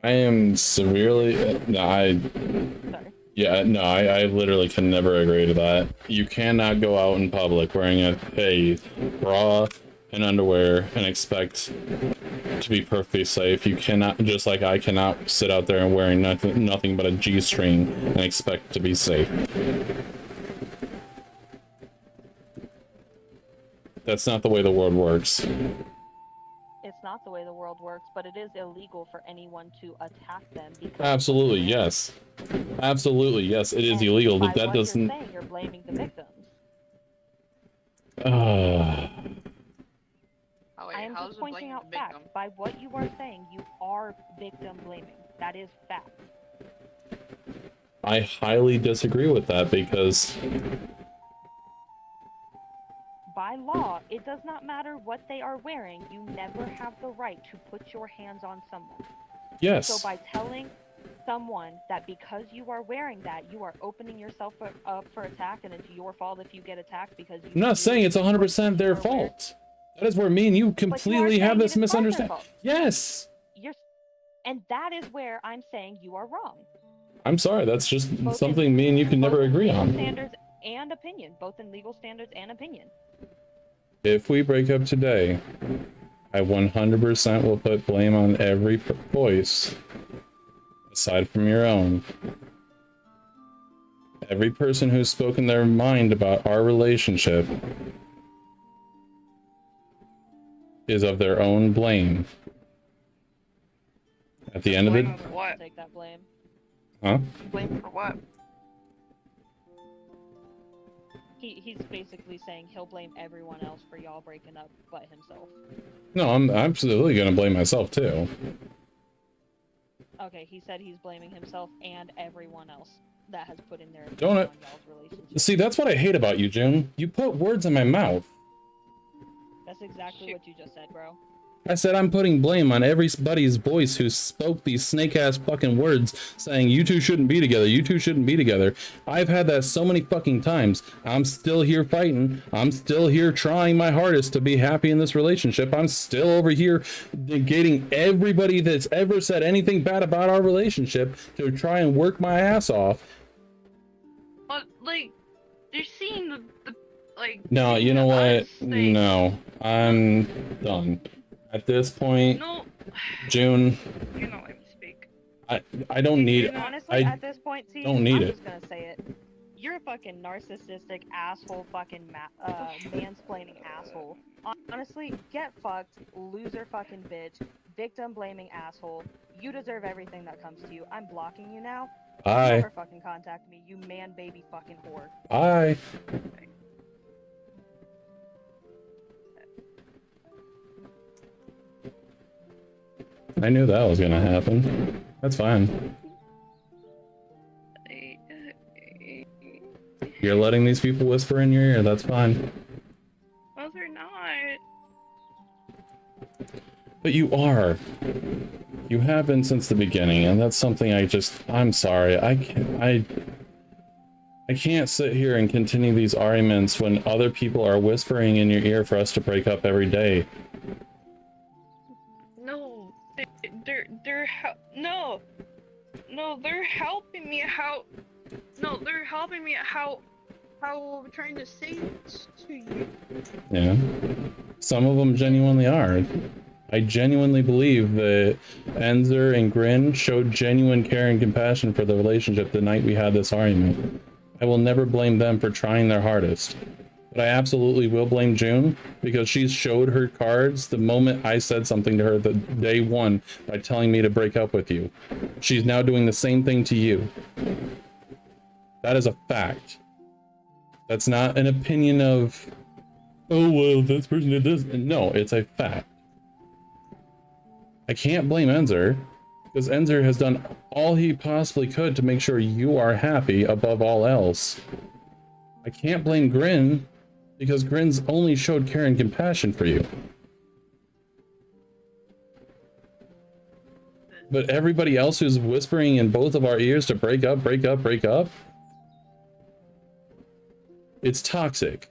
I am severely. No, Sorry. yeah, no, I literally can never agree to that. You cannot go out in public wearing a bra and underwear and expect to be perfectly safe. You cannot, just like I cannot sit out there and wearing nothing but a G-string and expect to be safe. That's not the way the world works. It's not the way the world works, but it is illegal for anyone to attack them because of what they're Absolutely, wearing. yes. Absolutely, yes, it is And illegal, but by that what you're doesn't... saying, you're blaming the victims. Uh, Oh I wait, am how's just it pointing blaming out the facts. victim? By what you are saying, you are victim blaming. That is fact. I highly disagree with that because... By law, it does not matter what they are wearing, you never have the right to put your hands on someone. So Yes. by telling someone that because you are wearing that, you are opening yourself up for attack and it's your fault if you get attacked because I'm you not do saying it's what 100% you their are wearing. fault. That is where me and you But you are completely have saying it this is part of their misunderstanding. fault. Yes! You're and that is where I'm saying you are wrong. I'm sorry, that's just Both in something me and you can never both in agree legal on. standards and opinion. Both in legal standards and opinion. If we break up today, I 100% will put blame on every voice, aside from your own. Every person who's spoken their mind about our relationship is of their own blame. At the The end of it, blame However, for he will what? take that blame. huh? Blame for what? He's basically saying he'll blame everyone else for y'all breaking up but himself. No, I'm absolutely gonna blame myself too. Okay, he said he's blaming himself and everyone else that has put in their Don't opinion it? on y'all's relationship. See, that's what I hate about you, June. You put words in my mouth. That's exactly Shoot. what you just said, bro. I said I'm putting blame on everybody's voice who spoke these snake-ass fucking words saying you two shouldn't be together, you two shouldn't be together. I've had that so many fucking times. I'm still here fighting. I'm still here trying my hardest to be happy in this relationship. I'm still over here negating everybody that's ever said anything bad about our relationship to try and work my ass off. But like, you're seeing the like No, you seeing know us what? like No, no I'm done. At this point, no. June, You're not letting me speak. I don't need You're not. Honestly, I at this point, T, don't need I'm it. just gonna say it. You're a fucking narcissistic asshole, fucking mansplaining asshole. Honestly, get fucked, loser fucking bitch, victim blaming asshole. You deserve everything that comes to you. I'm blocking you now. Bye. Never fucking contact me, you man baby fucking whore. Bye. I knew that was gonna happen. That's fine. You're letting these people whisper in your ear, that's fine. Well, they're not. But you are. You have been since the beginning, and that's something I'm sorry. I can't sit here and continue these arguments when other people are whispering in your ear for us to break up every day. No, no, no, they're helping me how. No, they're helping me how I'm trying to say this to you. Yeah. Some of them genuinely are. I genuinely believe that Enzer and Grin showed genuine care and compassion for the relationship the night we had this argument. I will never blame them for trying their hardest. But I absolutely will blame June because she showed her cards the moment I said something to her the day one by telling me to break up with you. She's now doing the same thing to you. That is a fact. That's not an opinion of, oh, well, this person did this. No, it's a fact. I can't blame Enzer, because Enzer has done all he possibly could to make sure you are happy above all else. I can't blame Grin, because Grin's only showed care and compassion for you. But everybody else who's whispering in both of our ears to break up, break up, break up, it's toxic.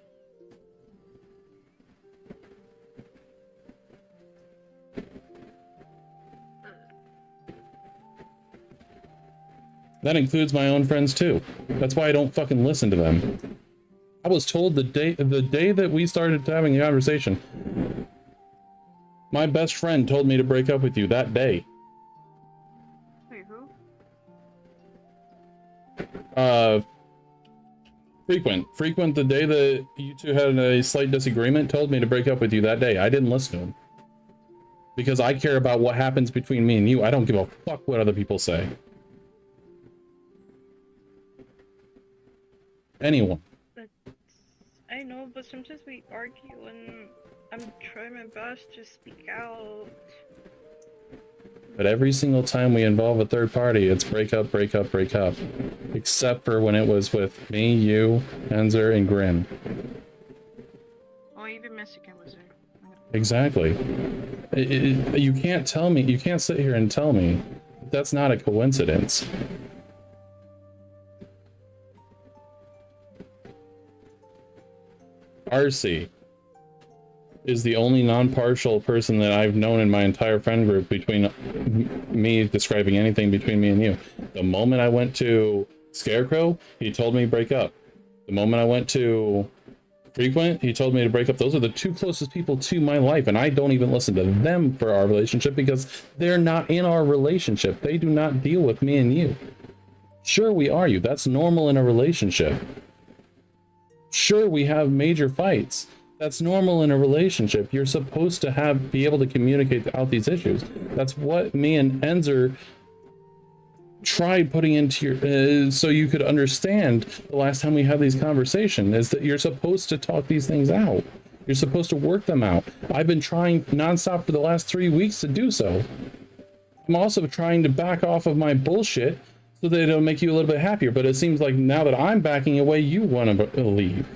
That includes my own friends too. That's why I don't fucking listen to them. I was told the day that we started having a conversation, my best friend told me to break up with you that day. Wait, who? Frequent, the day that you two had a slight disagreement, told me to break up with you that day. I didn't listen to him. Because I care about what happens between me and you. I don't give a fuck what other people say. Anyone. I know, but sometimes we argue and I'm trying my best to speak out. But every single time we involve a third party, it's break up, break up, break up. Except for when it was with me, you, Enzer, and Grin. Oh, even Mexican was there. Exactly. You can't tell me, you can't sit here and tell me that's not a coincidence. RC is the only non-partial person that I've known in my entire friend group between me describing anything between me and you. The moment I went to Scarecrow, he told me to break up. The moment I went to Frequent, he told me to break up. Those are the two closest people to my life, and I don't even listen to them for our relationship because they're not in our relationship. They do not deal with me and you. Sure, we argue. That's normal in a relationship. Sure, we have major fights. That's normal in a relationship. You're supposed to be able to communicate out these issues. That's what me and Enzer tried putting into your so you could understand the last time we had these conversations, is that you're supposed to talk these things out. You're supposed to work them out. I've been trying nonstop for the last 3 weeks to do so. I'm also trying to back off of my bullshit so that it'll make you a little bit happier, but it seems like now that I'm backing away, you want to leave.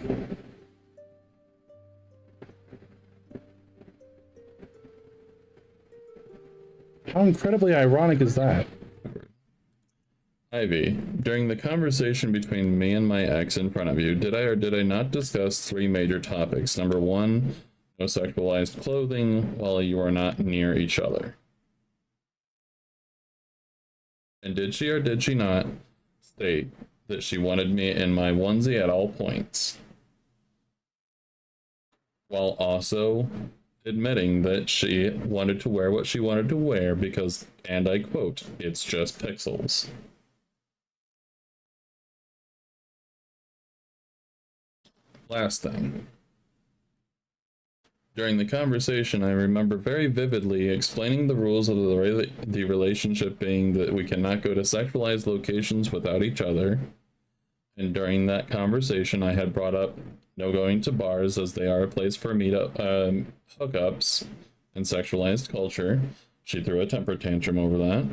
How incredibly ironic is that? Ivy, during the conversation between me and my ex in front of you, did I or did I not discuss 3 major topics? Number 1, no sexualized clothing while you are not near each other. And did she or did she not state that she wanted me in my onesie at all points? While also admitting that she wanted to wear what she wanted to wear because, and I quote, it's just pixels. Last thing. During the conversation, I remember very vividly explaining the rules of the relationship being that we cannot go to sexualized locations without each other. And during that conversation, I had brought up no going to bars as they are a place for hookups and sexualized culture. She threw a temper tantrum over that.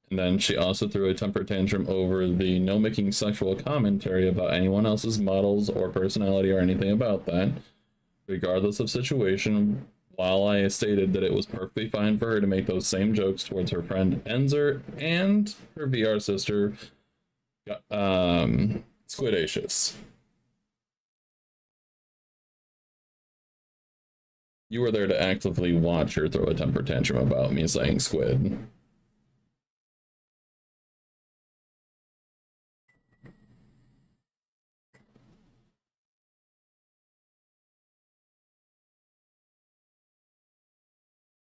And then she also threw a temper tantrum over the no making sexual commentary about anyone else's models or personality or anything about that, regardless of situation, while I stated that it was perfectly fine for her to make those same jokes towards her friend Enzer and her VR sister, Squidacious. You were there to actively watch her throw a temper tantrum about me saying squid.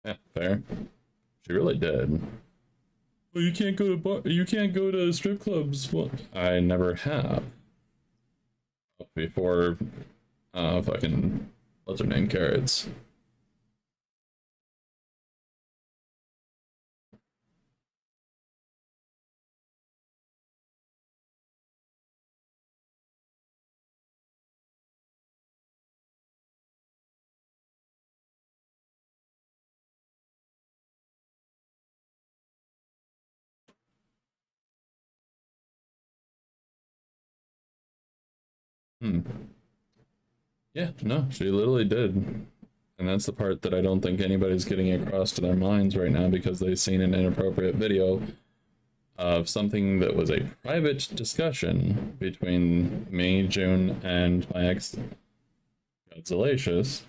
Yeah, fair. She really did. Well, you can't go to you can't go to strip clubs. Well, I never have. Before, fucking, what's her name? Carrots. Yeah, no, she literally did. And that's the part that I don't think anybody's getting across to their minds right now because they've seen an inappropriate video of something that was a private discussion between me, June, and my ex, Godzillatious.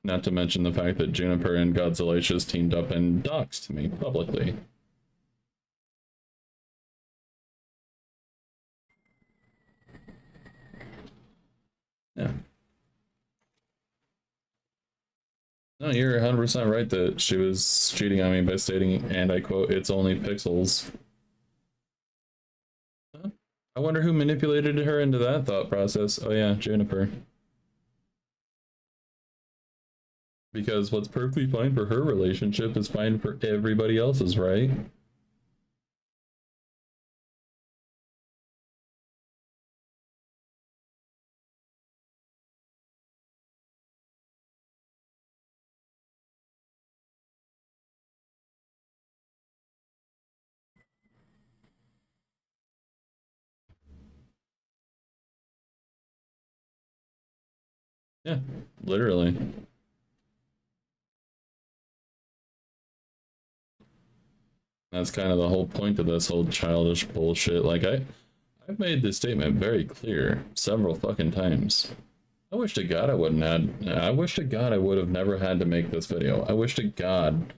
Not to mention the fact that Juniper and Godzilla just teamed up and doxed me publicly. Yeah. No, you're 100% right that she was cheating on me by stating, and I quote, "It's only pixels." Huh? I wonder who manipulated her into that thought process. Oh yeah, Juniper. Because what's perfectly fine for her relationship is fine for everybody else's, right? Yeah, literally. That's kind of the whole point of this whole childish bullshit. Like I've made this statement very clear several fucking times. I wish to God I wouldn't had. I wish to God I would have never had to make this video. I wish to God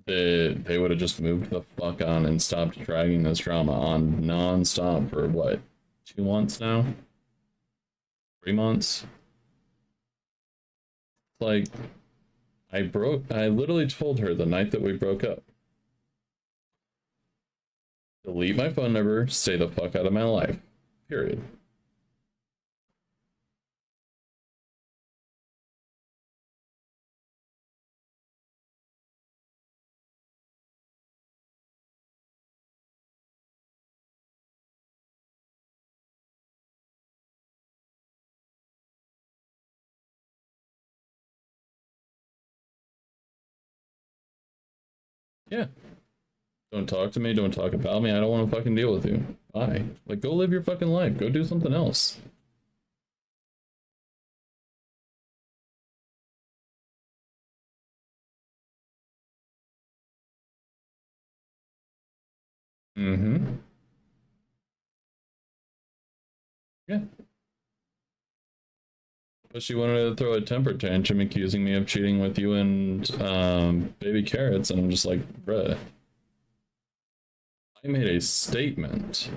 that they would have just moved the fuck on and stopped dragging this drama on non-stop for what, 2 months now? 3 months? Like, I literally told her the night that we broke up. Delete my phone number, stay the fuck out of my life. Period. Yeah. Don't talk to me, don't talk about me, I don't want to fucking deal with you. Bye. Like, go live your fucking life, go do something else. Mm-hmm. Yeah. But she wanted to throw a temper tantrum accusing me of cheating with you and baby carrots, and I'm just like, bruh. I made a statement.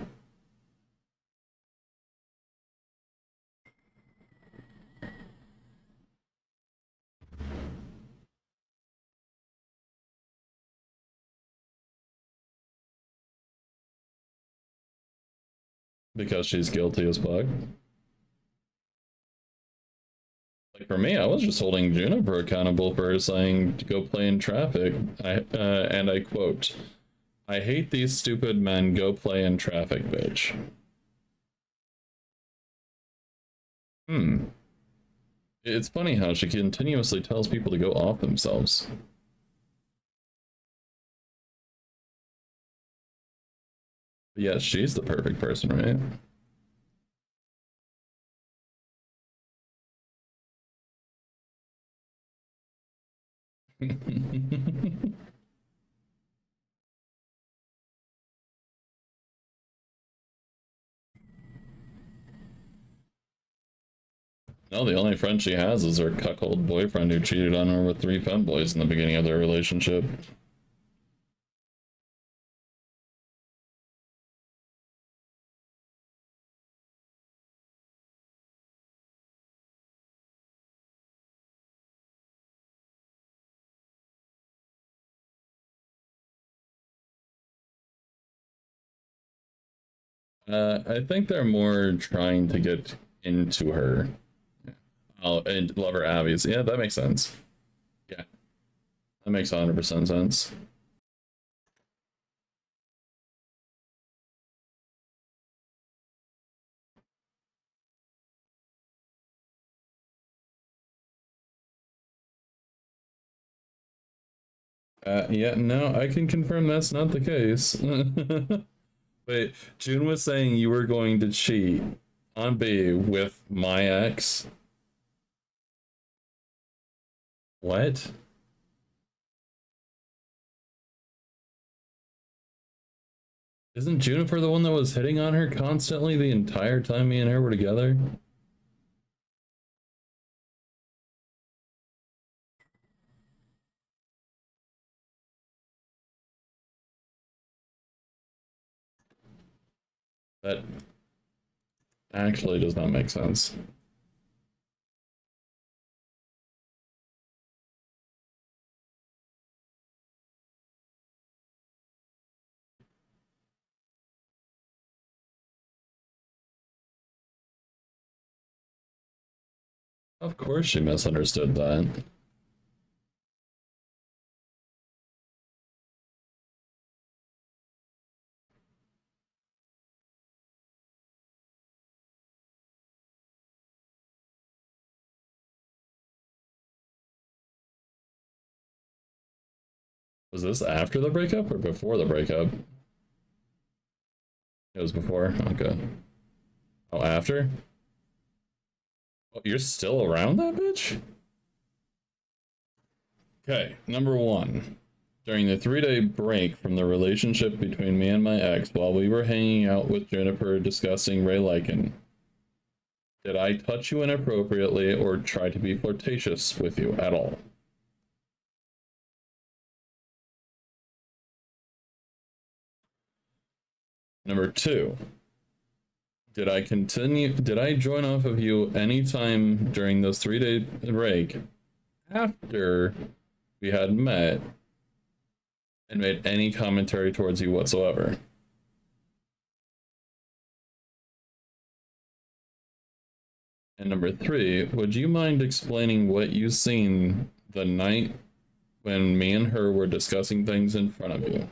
Because she's guilty as fuck. Like for me, I was just holding Juniper accountable for her saying to go play in traffic. And I quote, "I hate these stupid men. Go play in traffic, bitch." Hmm. It's funny how she continuously tells people to go off themselves. But yeah, she's the perfect person, right? No, the only friend she has is her cuckold boyfriend who cheated on her with 3 femboys in the beginning of their relationship. I think they're more trying to get into her. Oh, and Lover Abby's. Yeah, that makes sense. Yeah, that makes 100% sense. Yeah, no, I can confirm that's not the case. Wait, June was saying you were going to cheat on B with my ex. What? Isn't Juniper the one that was hitting on her constantly the entire time me and her were together? That actually does not make sense. Of course she misunderstood that. Was this after the breakup or before the breakup? It was before? Okay. Oh, after? Oh, you're still around that bitch? Okay, number one. During the 3-day break from the relationship between me and my ex, while we were hanging out with Juniper discussing Ray Lycan, did I touch you inappropriately or try to be flirtatious with you at all? Number two, did I join off of you anytime during those 3-day break after we had met and made any commentary towards you whatsoever? And number three, would you mind explaining what you seen the night when me and her were discussing things in front of you?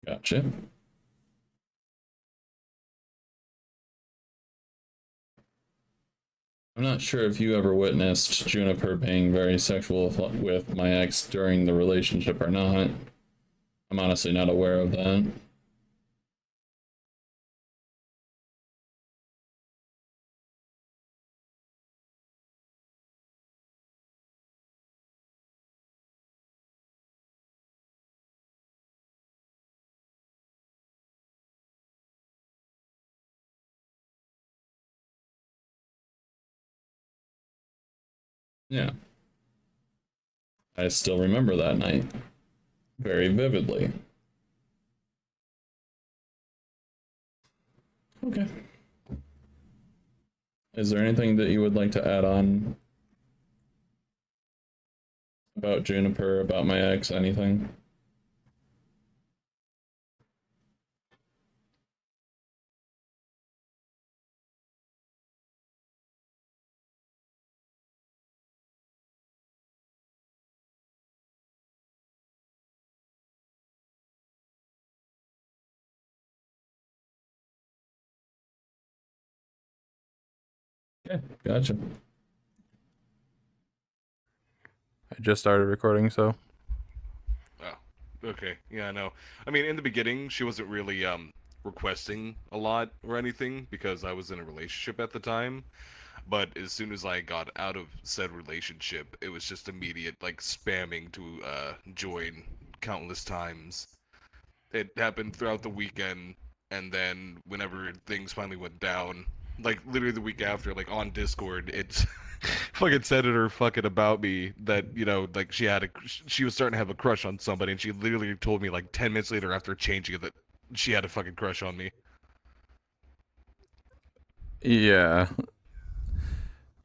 Gotcha. I'm not sure if you ever witnessed Juniper being very sexual with my ex during the relationship or not. I'm honestly not aware of that. Yeah. I still remember that night very vividly. Okay. Is there anything that you would like to add on about Juniper, about my ex, anything? Yeah, gotcha. I just started recording, so. Oh, okay. Yeah, no. I mean, in the beginning, she wasn't really requesting a lot or anything because I was in a relationship at the time. But as soon as I got out of said relationship, it was just immediate like spamming to join countless times. It happened throughout the weekend, and then whenever things finally went down, like literally the week after, like on Discord, it's fucking said to her fucking about me that like she was starting to have a crush on somebody, and she literally told me like 10 minutes later after changing it that she had a fucking crush on me. Yeah.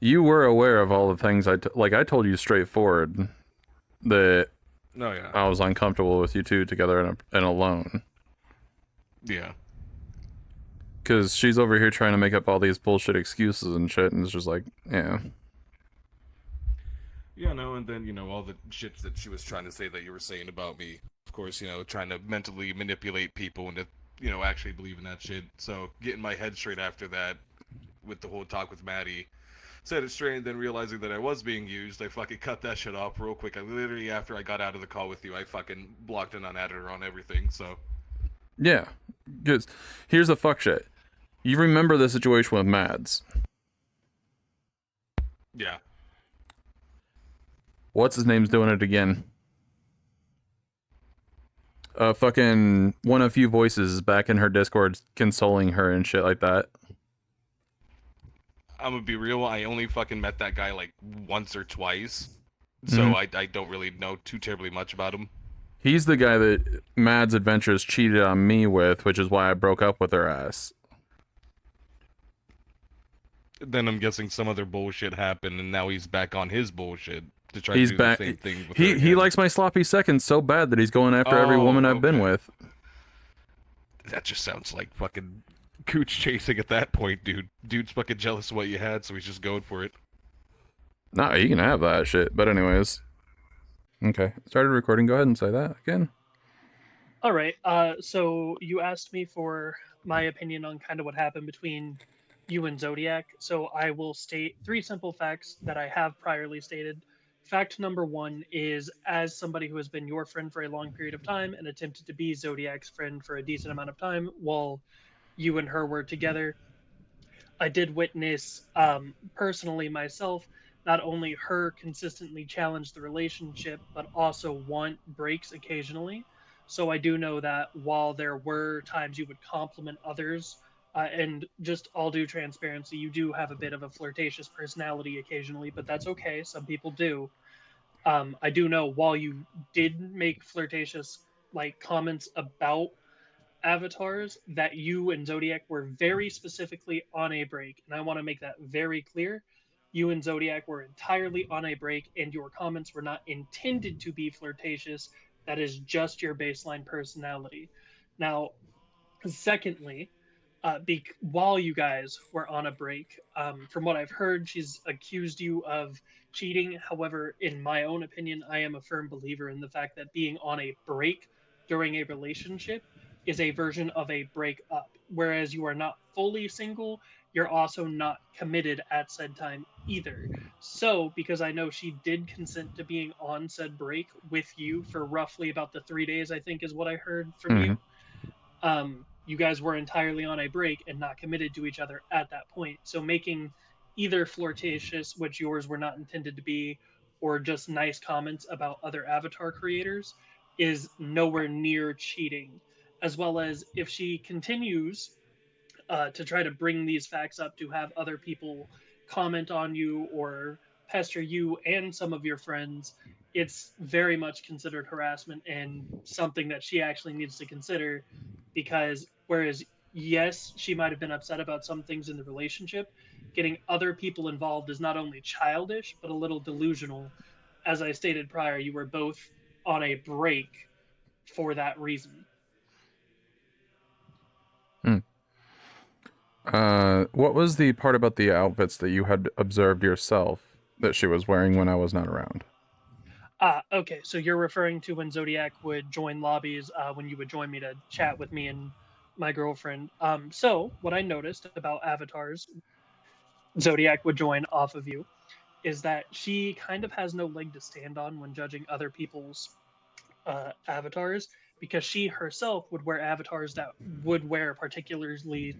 You were aware of all the things I told you straightforward that Oh yeah, I was uncomfortable with you two together and alone. yeah. Because she's over here trying to make up all these bullshit excuses and shit, and it's just like, yeah. Yeah, no, and then, all the shit that she was trying to say that you were saying about me. Of course, trying to mentally manipulate people into, actually believing that shit. So, getting my head straight after that with the whole talk with Maddie. Said it straight, and then realizing that I was being used, I fucking cut that shit off real quick. I literally, after I got out of the call with you, I fucking blocked and unadded her on everything, so. Yeah, because here's the fuck shit. You remember the situation with Mads. Yeah. What's his name's doing it again? Fucking one of few voices back in her Discord consoling her and shit like that. I'm gonna be real, I only fucking met that guy like once or twice. So I don't really know too terribly much about him. He's the guy that Mads Adventures cheated on me with, which is why I broke up with her ass. Then I'm guessing some other bullshit happened, and now he's back on his bullshit to try He's to do back. the same thing with He her he again. likes my sloppy seconds so bad that he's going after every woman I've been okay. with. That just sounds like fucking cooch chasing at that point, dude. Dude's fucking jealous of what you had, so he's just going for it. Nah, you can have that shit. But anyways. Okay. Started recording. Go ahead and say that again. All right. So you asked me for my opinion on kind of what happened between you and Zodiac. So I will state 3 simple facts that I have priorly stated. Fact number 1 is, as somebody who has been your friend for a long period of time and attempted to be Zodiac's friend for a decent amount of time while you and her were together, I did witness personally myself not only her consistently challenge the relationship, but also want breaks occasionally. So I do know that while there were times you would compliment others, and just all due transparency, you do have a bit of a flirtatious personality occasionally, but that's okay. Some people do. I do know while you did make flirtatious like comments about avatars, that you and Zodiac were very specifically on a break. And I want to make that very clear. You and Zodiac were entirely on a break, and your comments were not intended to be flirtatious. That is just your baseline personality. Now, secondly, while you guys were on a break, from what I've heard, she's accused you of cheating. However, in my own opinion, I am a firm believer in the fact that being on a break during a relationship is a version of a break-up. Whereas you are not fully single, you're also not committed at said time either. So, because I know she did consent to being on said break with you for roughly about the 3 days, I think is what I heard from you, you guys were entirely on a break and not committed to each other at that point. So making either flirtatious, which yours were not intended to be, or just nice comments about other avatar creators is nowhere near cheating. As well as if she continues to try to bring these facts up to have other people comment on you or pester you and some of your friends, it's very much considered harassment and something that she actually needs to consider. Because whereas, yes, she might have been upset about some things in the relationship, getting other people involved is not only childish, but a little delusional. As I stated prior, you were both on a break for that reason. What was the part about the outfits that you had observed yourself that she was wearing when I was not around? Okay. So you're referring to when Zodiac would join lobbies, when you would join me to chat with me and my girlfriend. So what I noticed about avatars Zodiac would join off of you is that she kind of has no leg to stand on when judging other people's avatars, because she herself would wear avatars that would wear particularly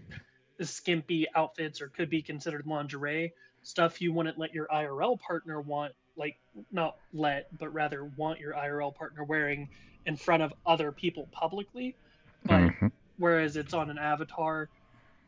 skimpy outfits or could be considered lingerie, stuff you wouldn't let your IRL partner want, like not let, but rather want your IRL partner wearing in front of other people publicly. But whereas it's on an avatar,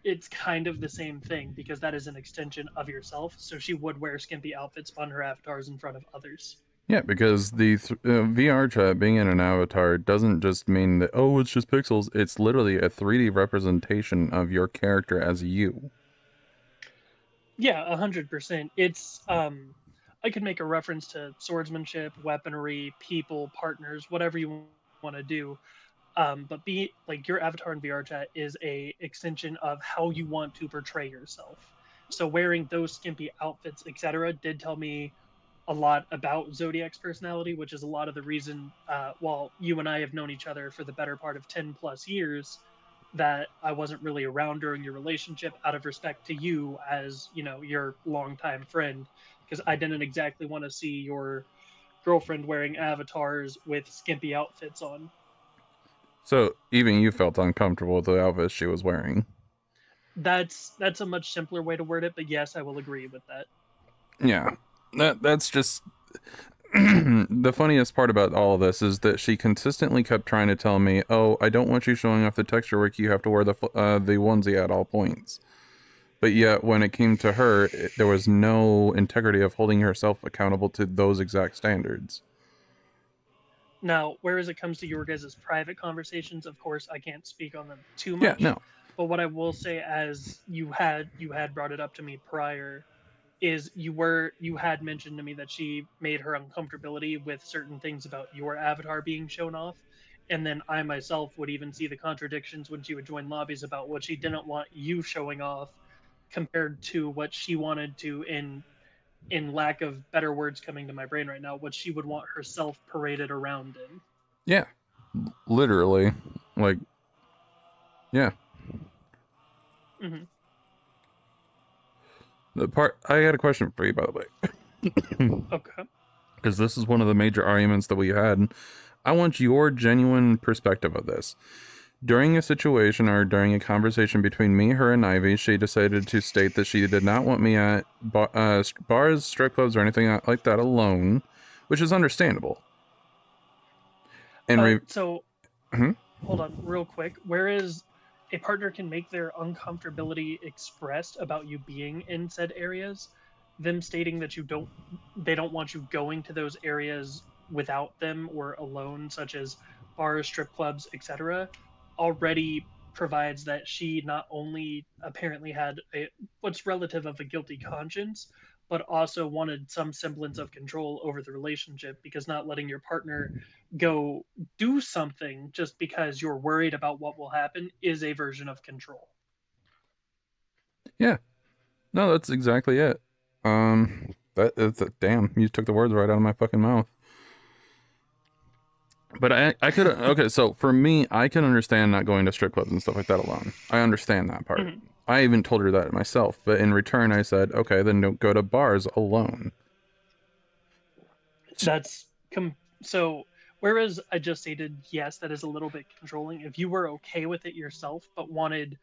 it's kind of the same thing because that is an extension of yourself. So she would wear skimpy outfits on her avatars in front of others. Yeah, because the VR chat being in an avatar doesn't just mean that, oh, it's just pixels. It's literally a 3D representation of your character as you. Yeah, 100%. It's I could make a reference to swordsmanship, weaponry, people, partners, whatever you want to do. But be like your avatar in VR chat is a extension of how you want to portray yourself. So wearing those skimpy outfits, etc., did tell me a lot about Zodiac's personality, which is a lot of the reason, while you and I have known each other for the better part of 10 plus years, that I wasn't really around during your relationship out of respect to you as, your longtime friend, because I didn't exactly want to see your girlfriend wearing avatars with skimpy outfits on. So even you felt uncomfortable with the outfit she was wearing. That's a much simpler way to word it, but yes, I will agree with that. Yeah. That's just the funniest part about all of this is that she consistently kept trying to tell me, "Oh, I don't want you showing off the texture work. You have to wear the onesie at all points." But yet, when it came to her, there was no integrity of holding herself accountable to those exact standards. Now, whereas it comes to your guys' private conversations, of course, I can't speak on them too Yeah, much. no. But what I will say, as you had brought it up to me prior, is you had mentioned to me that she made her uncomfortability with certain things about your avatar being shown off, and then I myself would even see the contradictions when she would join lobbies about what she didn't want you showing off compared to what she wanted to, in lack of better words coming to my brain right now, what she would want herself paraded around in. Yeah, literally. Like, yeah. Hmm. The part I had a question for you, by the way, Okay. because this is one of the major arguments that we had. I want your genuine perspective of this. During a situation or during a conversation between me, her, and Ivy, she decided to state that she did not want me at bars, strip clubs, or anything like that alone, which is understandable. And So hmm? hold on, real quick. Whereas a partner can make their uncomfortability expressed about you being in said areas, them stating that they don't want you going to those areas without them or alone, such as bars, strip clubs, etc., already provides that she not only apparently had what's relative of a guilty conscience, but also wanted some semblance of control over the relationship, because not letting your partner go do something just because you're worried about what will happen is a version of control. Yeah, no, that's exactly it. That's damn. You took the words right out of my fucking mouth. But I could okay. So for me, I can understand not going to strip clubs and stuff like that alone. I understand that part. Mhm. I even told her that myself. But in return, I said, okay, then don't go to bars alone. That's so. Whereas I just stated, yes, that is a little bit controlling. If you were okay with it yourself, but wanted,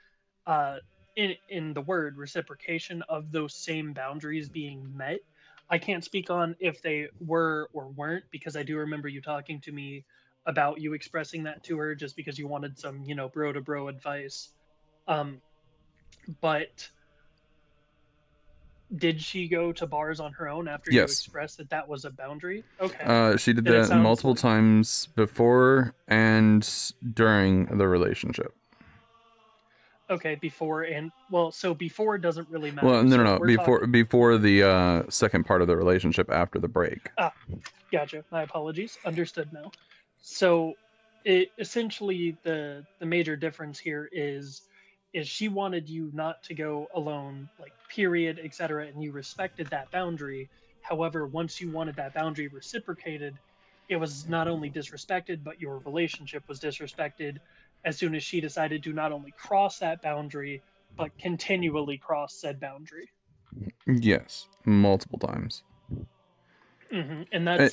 uh, in the word reciprocation of those same boundaries being met, I can't speak on if they were or weren't, because I do remember you talking to me about you expressing that to her just because you wanted some, bro to bro advice. Um, but did she go to bars on her own after you Yes, expressed that that was a boundary? Okay. she did Then it that sounds multiple like, times before and during the relationship. okay, before and well, so before doesn't really Well, matter. no, no, So no. we're talking. Before the second part of the relationship after the break. Ah, gotcha. My apologies. Understood now. So, essentially the major difference here is she wanted you not to go alone, like period, etc., and you respected that boundary. However, once you wanted that boundary reciprocated, it was not only disrespected, but your relationship was disrespected as soon as she decided to not only cross that boundary, but continually cross said boundary. Yes, multiple times. And Eh,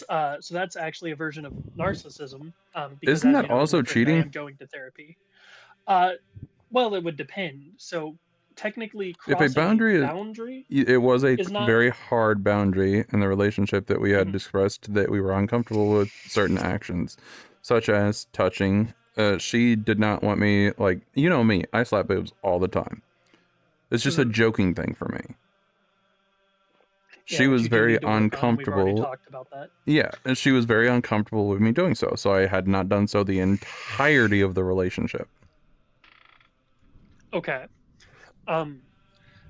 that's actually a version of narcissism, because Isn't as that you know, in also return, I cheating? am going to therapy. Uh, well, it would depend. So technically, If a crossing a boundary is, boundary it was a is not. very hard boundary in the relationship that we had Mhm. expressed that we were uncomfortable with certain actions, such as touching. She did not want me, like, me, I slap boobs all the time. It's just a Mhm. joking thing for me. Yeah, She which was you do very need to work on, and we've already uncomfortable. talked about that. Yeah, and she was very uncomfortable with me doing so. So I had not done so the entirety of the relationship. Okay. Um.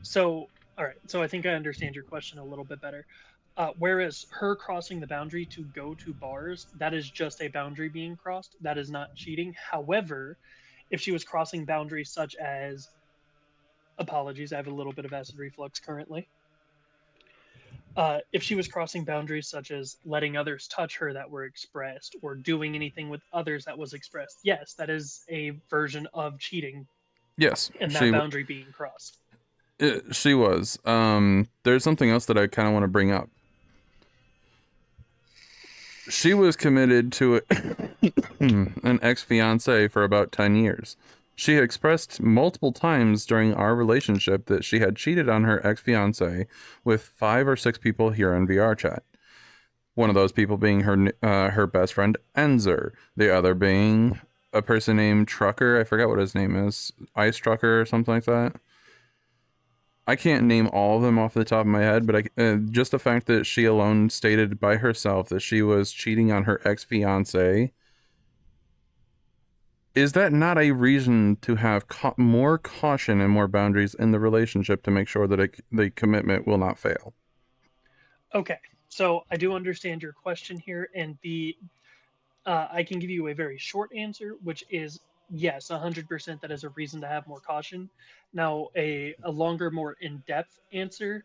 So, all right. So I think I understand your question a little bit better. Whereas her crossing the boundary to go to bars, that is just a boundary being crossed. That is not cheating. However, if she was crossing boundaries such as, apologies, I have a little bit of acid reflux currently. If she was crossing boundaries such as letting others touch her that were expressed or doing anything with others that was expressed, yes, that is a version of cheating Yes, and that boundary being crossed. she was. There's something else that I kind of want to bring up. She was committed to an ex-fiance for about 10 years. She had expressed multiple times during our relationship that she had cheated on her ex-fiance with 5 or 6 people here on VR chat. One of those people being her best friend Enzer, the other being a person named Trucker. I forgot what his name is, Ice Trucker or something like that. I can't name all of them off the top of my head, but just the fact that she alone stated by herself that she was cheating on her ex-fiance, is that not a reason to have more caution and more boundaries in the relationship to make sure that the commitment will not fail? Okay, so I do understand your question here, and I can give you a very short answer, which is yes, 100% that is a reason to have more caution. Now, a longer, more in depth answer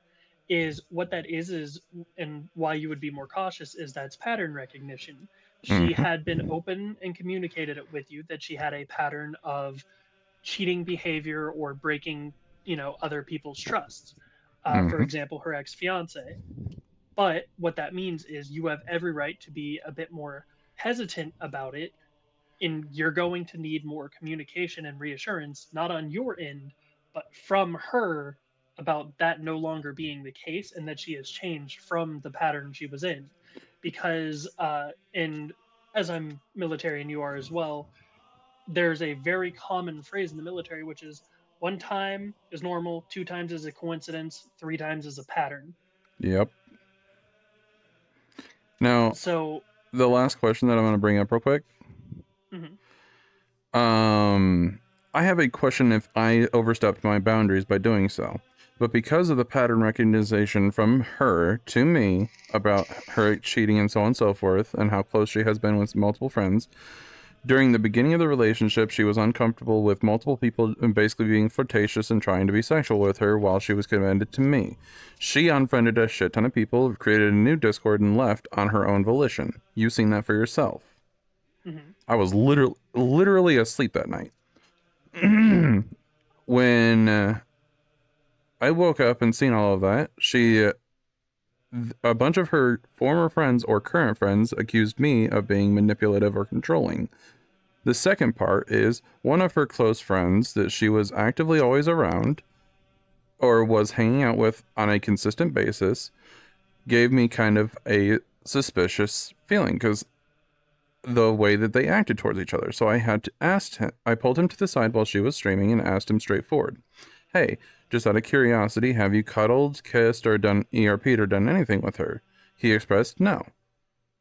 is what that is, and why you would be more cautious is that's pattern recognition. She Mm-hmm. had been open and communicated it with you that she had a pattern of cheating behavior or breaking, other people's trusts. For Mm-hmm. example, her ex fiance. But what that means is you have every right to be a bit more hesitant about it, and you're going to need more communication and reassurance, not on your end, but from her about that no longer being the case and that she has changed from the pattern she was in. Because, and as I'm military and you are as well, there's a very common phrase in the military, which is one time is normal, 2 times is a coincidence, 3 times is a pattern. Yep. Now, So, the last question that I'm going to bring up real quick. mhm. Um, I have a question if I overstepped my boundaries by doing so. But because of the pattern recognition from her to me about her cheating and so on and so forth, and how close she has been with multiple friends, during the beginning of the relationship, she was uncomfortable with multiple people and basically being flirtatious and trying to be sexual with her while she was committed to me. She unfriended a shit ton of people, created a new Discord, and left on her own volition. You've seen that for yourself. Mhm. I was literally asleep that night. When I woke up and seen all of that, a bunch of her former friends or current friends accused me of being manipulative or controlling. The second part is one of her close friends that she was actively always around or was hanging out with on a consistent basis gave me kind of a suspicious feeling because the way that they acted towards each other. So I had to ask him, I pulled him to the side while she was streaming and asked him straightforward, hey, just out of curiosity, have you cuddled, kissed, or done ERP'd or done anything with her? He expressed no.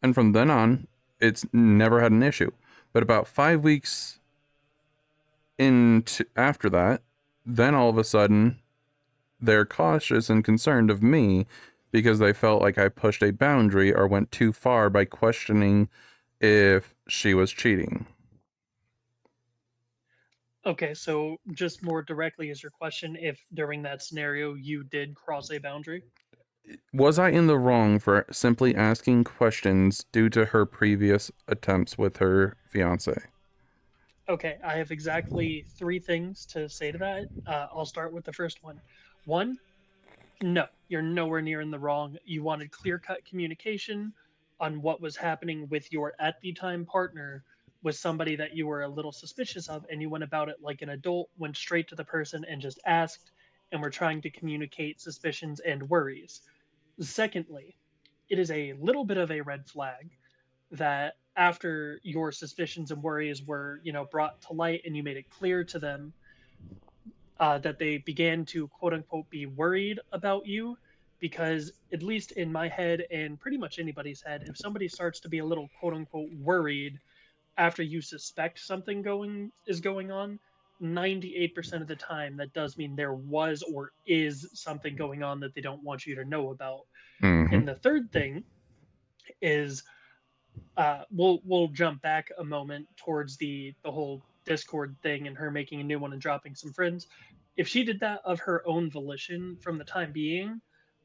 And from then on, it's never had an issue. But about 5 weeks into after that, then all of a sudden, they're cautious and concerned of me because they felt like I pushed a boundary or went too far by questioning if she was cheating. Okay, so just more directly is your question if during that scenario you did cross a boundary? Was I in the wrong for simply asking questions due to her previous attempts with her fiance? Okay, I have exactly 3 things to say to that. I'll start with the first one. One, no, you're nowhere near in the wrong. You wanted clear cut communication on what was happening with your at the time partner with somebody that you were a little suspicious of, and you went about it like an adult, went straight to the person and just asked, and were trying to communicate suspicions and worries. Secondly, it is a little bit of a red flag that after your suspicions and worries were, brought to light and you made it clear to them that they began to quote unquote be worried about you, because at least in my head and pretty much anybody's head, if somebody starts to be a little quote unquote worried after you suspect something going on, 98% of the time that does mean there was or is something going on that they don't want you to know about. Mm-hmm. And the third thing is, we'll jump back a moment towards the whole Discord thing and her making a new one and dropping some friends. If she did that of her own volition from the time being,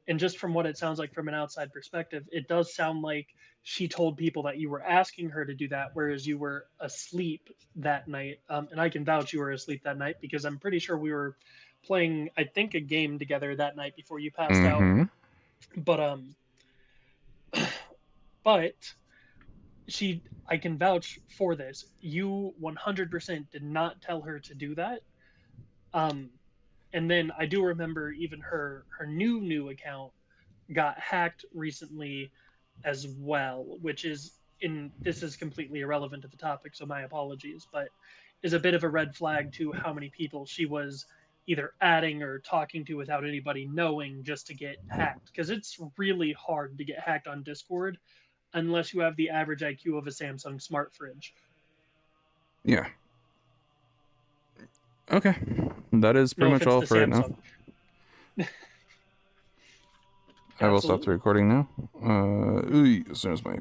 And just from what it sounds like from an outside perspective, it does sound like she told people that you were asking her to do that, whereas you were asleep that night. And I can vouch you were asleep that night because I'm pretty sure we were playing, I think, a game together that night before you passed out. Mm-hmm. But but I can vouch for this. You 100% did not tell her to do that. Um, and then I do remember even her new account got hacked recently as well, which is in this is completely irrelevant to the topic, so my apologies, but is a bit of a red flag to how many people she was either adding or talking to without anybody knowing just to get hacked. Because it's really hard to get hacked on Discord unless you have the average IQ of a Samsung smart fridge. Yeah. Okay. That is pretty No much offense all to for it now. Samsung. I will stop the Absolutely. recording now. As soon as my